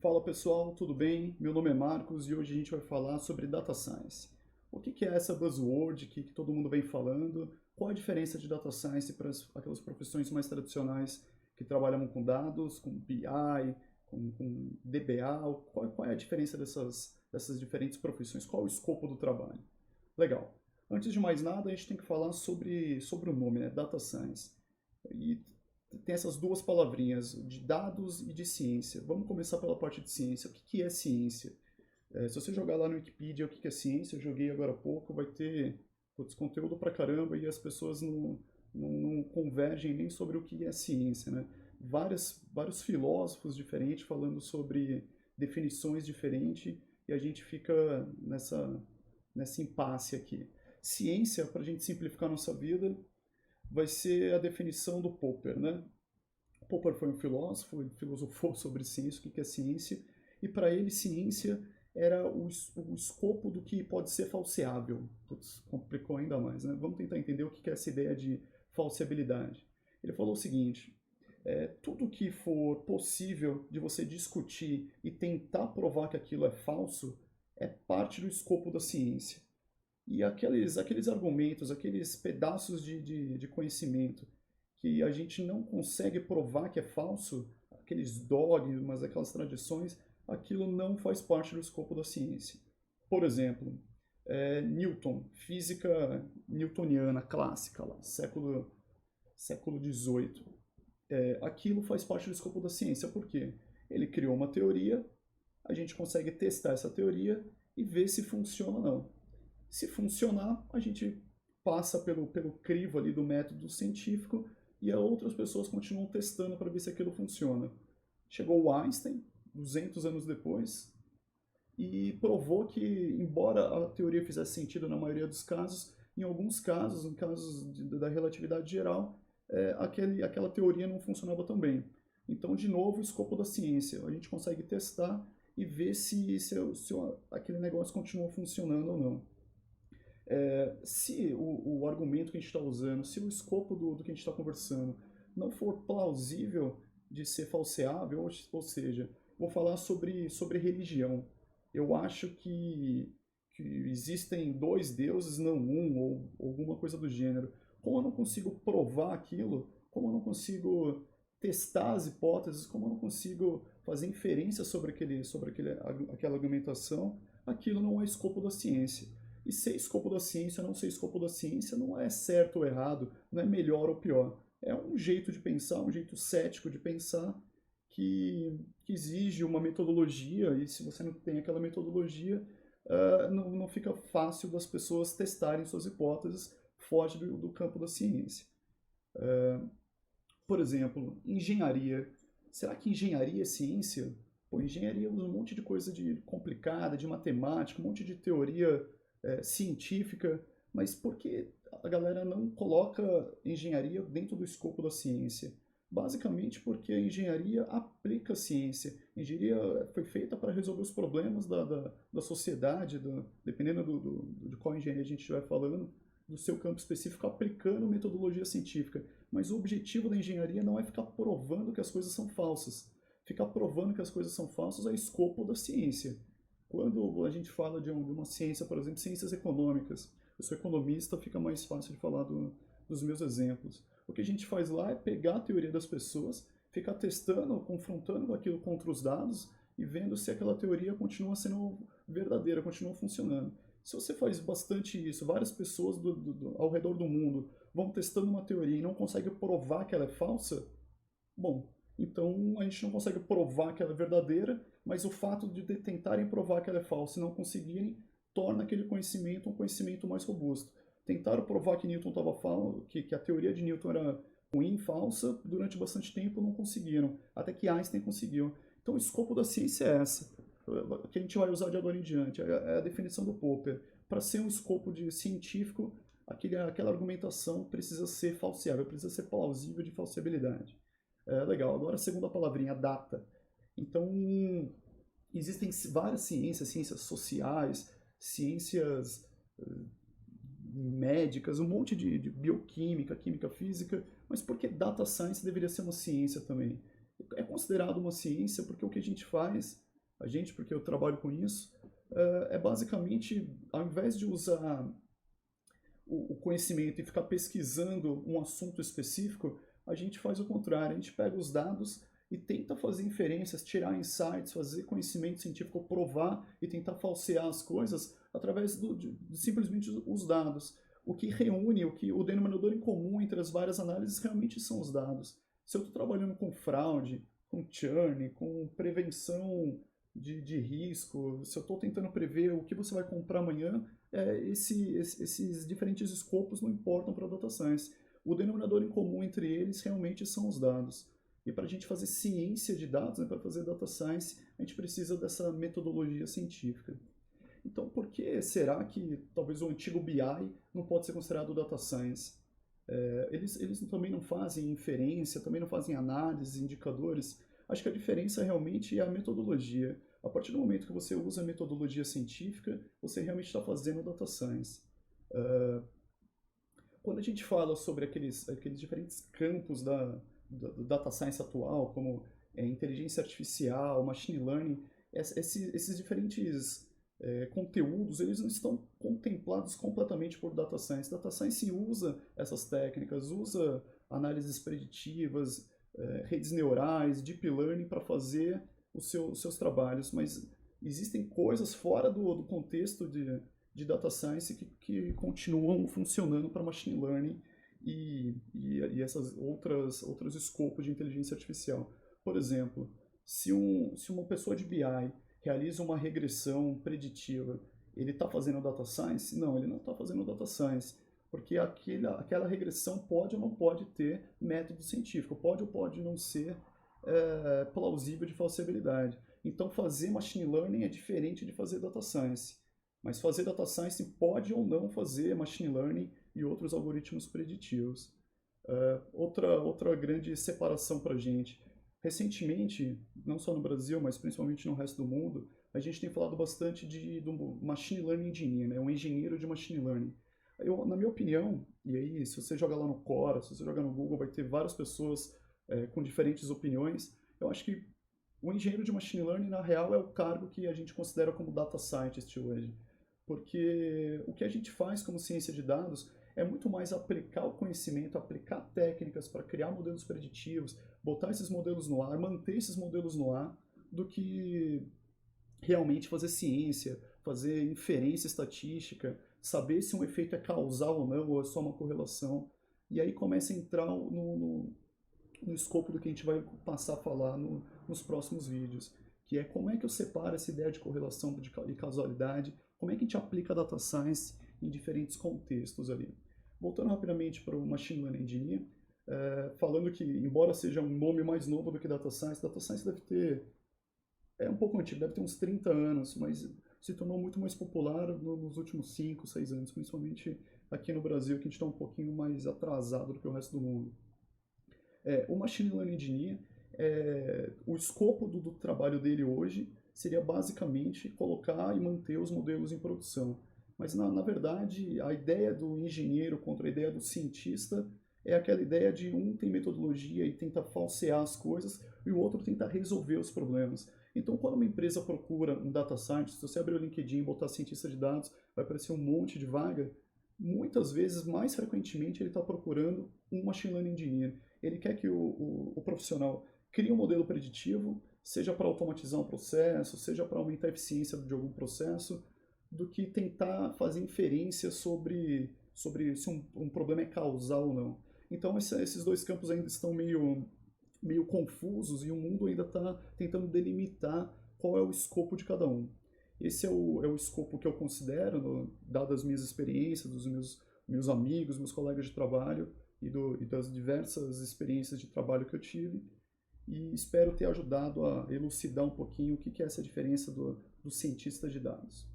Fala pessoal, tudo bem? Meu nome é Marcos e hoje a gente vai falar sobre Data Science. O que é essa buzzword que todo mundo vem falando? Qual a diferença de Data Science para aquelas profissões mais tradicionais que trabalham com dados, com BI, com DBA? Qual é a diferença dessas diferentes profissões? Qual é o escopo do trabalho? Legal. Antes de mais nada, a gente tem que falar sobre o nome, né? Data Science. E tem essas duas palavrinhas, de dados e de ciência. Vamos começar pela parte de ciência. O que é ciência? Se você jogar lá no Wikipedia o que é ciência, eu joguei agora há pouco, vai ter conteúdo pra caramba e as pessoas não convergem nem sobre o que é ciência, né? Vários filósofos diferentes falando sobre definições diferentes e a gente fica nessa impasse aqui. Ciência, para a gente simplificar a nossa vida, vai ser a definição do Popper, né? Popper foi um filósofo, ele filosofou sobre ciência, o que é ciência, e para ele ciência era o escopo do que pode ser falseável. Putz, complicou ainda mais, né? Vamos tentar entender o que é essa ideia de falseabilidade. Ele falou o seguinte, tudo que for possível de você discutir e tentar provar que aquilo é falso é parte do escopo da ciência. E aqueles argumentos, aqueles pedaços de conhecimento que a gente não consegue provar que é falso, aqueles dogmas, aquelas tradições, aquilo não faz parte do escopo da ciência. Por exemplo, Newton, física newtoniana clássica, lá, século XVIII. Aquilo faz parte do escopo da ciência, por quê? Ele criou uma teoria, a gente consegue testar essa teoria e ver se funciona ou não. Se funcionar, a gente passa pelo crivo ali do método científico e outras pessoas continuam testando para ver se aquilo funciona. Chegou o Einstein, 200 anos depois, e provou que, embora a teoria fizesse sentido na maioria dos casos, em alguns casos, em casos da relatividade geral, aquela teoria não funcionava tão bem. Então, de novo, o escopo da ciência. A gente consegue testar e ver se aquele negócio continua funcionando ou não. Se o argumento que a gente está usando, se o escopo do que a gente está conversando não for plausível de ser falseável, ou seja, vou falar sobre religião. Eu acho que existem dois deuses, não um, ou alguma coisa do gênero. Como eu não consigo provar aquilo, como eu não consigo testar as hipóteses, como eu não consigo fazer inferência sobre aquela argumentação, aquilo não é escopo da ciência. E ser escopo da ciência ou não ser escopo da ciência não é certo ou errado, não é melhor ou pior. É um jeito de pensar, um jeito cético de pensar que exige uma metodologia, e se você não tem aquela metodologia, não fica fácil das pessoas testarem suas hipóteses, foge do campo da ciência. Por exemplo, engenharia. Será que engenharia é ciência? Pô, engenharia usa um monte de coisa complicada, de matemática, um monte de teoria científica, mas por que a galera não coloca engenharia dentro do escopo da ciência? Basicamente porque a engenharia aplica a ciência. A engenharia foi feita para resolver os problemas da sociedade, dependendo de qual engenharia a gente estiver falando, do seu campo específico, aplicando metodologia científica. Mas o objetivo da engenharia não é ficar provando que as coisas são falsas. Ficar provando que as coisas são falsas é escopo da ciência. Quando a gente fala de uma ciência, por exemplo, ciências econômicas, eu sou economista, fica mais fácil de falar dos meus exemplos. O que a gente faz lá é pegar a teoria das pessoas, ficar testando, confrontando aquilo contra os dados e vendo se aquela teoria continua sendo verdadeira, continua funcionando. Se você faz bastante isso, várias pessoas ao redor do mundo vão testando uma teoria e não conseguem provar que ela é falsa, bom, então a gente não consegue provar que ela é verdadeira, mas o fato de tentarem provar que ela é falsa e não conseguirem torna aquele conhecimento um conhecimento mais robusto. Tentaram provar que Newton estava falando, que a teoria de Newton era ruim, falsa, durante bastante tempo não conseguiram, até que Einstein conseguiu. Então o escopo da ciência é essa, que a gente vai usar de agora em diante, é a definição do Popper. Para ser um escopo de científico, aquela argumentação precisa ser falseável, precisa ser plausível de falseabilidade. Legal, agora a segunda palavrinha, data. Então, existem várias ciências, ciências sociais, ciências médicas, um monte de bioquímica, química física, mas por que data science deveria ser uma ciência também? É considerado uma ciência porque o que a gente faz a gente, porque eu trabalho com isso, é basicamente, ao invés de usar o conhecimento e ficar pesquisando um assunto específico, a gente faz o contrário, a gente pega os dados e tenta fazer inferências, tirar insights, fazer conhecimento científico, provar e tentar falsear as coisas através de simplesmente os dados. O que reúne, o denominador em comum entre as várias análises realmente são os dados. Se eu estou trabalhando com fraude, com churn, com prevenção de risco, se eu estou tentando prever o que você vai comprar amanhã, esses diferentes escopos não importam para a data science. O denominador em comum entre eles realmente são os dados. E para a gente fazer ciência de dados, né, para fazer data science, a gente precisa dessa metodologia científica. Então, por que será que talvez o antigo BI não pode ser considerado data science? Eles também não fazem inferência, também não fazem análise, indicadores. Acho que a diferença realmente é a metodologia. A partir do momento que você usa a metodologia científica, você realmente está fazendo data science. Quando a gente fala sobre aqueles diferentes campos da data science atual, como inteligência artificial, machine learning, esses diferentes conteúdos, eles não estão contemplados completamente por data science. Data science usa essas técnicas, usa análises preditivas, redes neurais, deep learning para fazer os seus trabalhos, mas existem coisas fora do contexto de data science que continuam funcionando para machine learning e essas outros escopos de inteligência artificial. Por exemplo, se uma pessoa de BI realiza uma regressão preditiva, ele está fazendo data science? Não, ele não está fazendo data science, porque aquela regressão pode ou não pode ter método científico, pode ou pode não ser plausível de falsibilidade. Então, fazer machine learning é diferente de fazer data science. Mas fazer data science pode ou não fazer machine learning e outros algoritmos preditivos. Outra grande separação para a gente. Recentemente, não só no Brasil, mas principalmente no resto do mundo, a gente tem falado bastante do machine learning engineer, né? Um engenheiro de machine learning. Na minha opinião, e aí se você jogar lá no Quora, se você jogar no Google, vai ter várias pessoas com diferentes opiniões. Eu acho que o engenheiro de machine learning, na real, é o cargo que a gente considera como data scientist hoje. Porque o que a gente faz como ciência de dados é muito mais aplicar o conhecimento, aplicar técnicas para criar modelos preditivos, botar esses modelos no ar, manter esses modelos no ar, do que realmente fazer ciência, fazer inferência estatística, saber se um efeito é causal ou não, ou é só uma correlação. E aí começa a entrar no escopo do que a gente vai passar a falar nos próximos vídeos, que é como é que eu separo essa ideia de correlação e causalidade, como é que a gente aplica a data science em diferentes contextos ali. Voltando rapidamente para o Machine Learning Engineer, falando que, embora seja um nome mais novo do que Data Science deve ter, um pouco antigo, deve ter uns 30 anos, mas se tornou muito mais popular nos últimos 5, 6 anos, principalmente aqui no Brasil, que a gente está um pouquinho mais atrasado do que o resto do mundo. O Machine Learning Engineer, o escopo do trabalho dele hoje seria basicamente colocar e manter os modelos em produção. Mas, na verdade, a ideia do engenheiro contra a ideia do cientista é aquela ideia de um tem metodologia e tenta falsear as coisas e o outro tenta resolver os problemas. Então, quando uma empresa procura um data scientist, se você abrir o LinkedIn e botar cientista de dados, vai aparecer um monte de vaga. Muitas vezes, mais frequentemente, ele está procurando um machine learning engineer. Ele quer que o profissional crie um modelo preditivo, seja para automatizar um processo, seja para aumentar a eficiência de algum processo, do que tentar fazer inferência sobre se um problema é causal ou não. Então, esses dois campos ainda estão meio confusos e o mundo ainda está tentando delimitar qual é o escopo de cada um. Esse é o escopo que eu considero, dadas as minhas experiências, dos meus amigos, meus colegas de trabalho e das diversas experiências de trabalho que eu tive. E espero ter ajudado a elucidar um pouquinho o que é essa diferença do cientista de dados.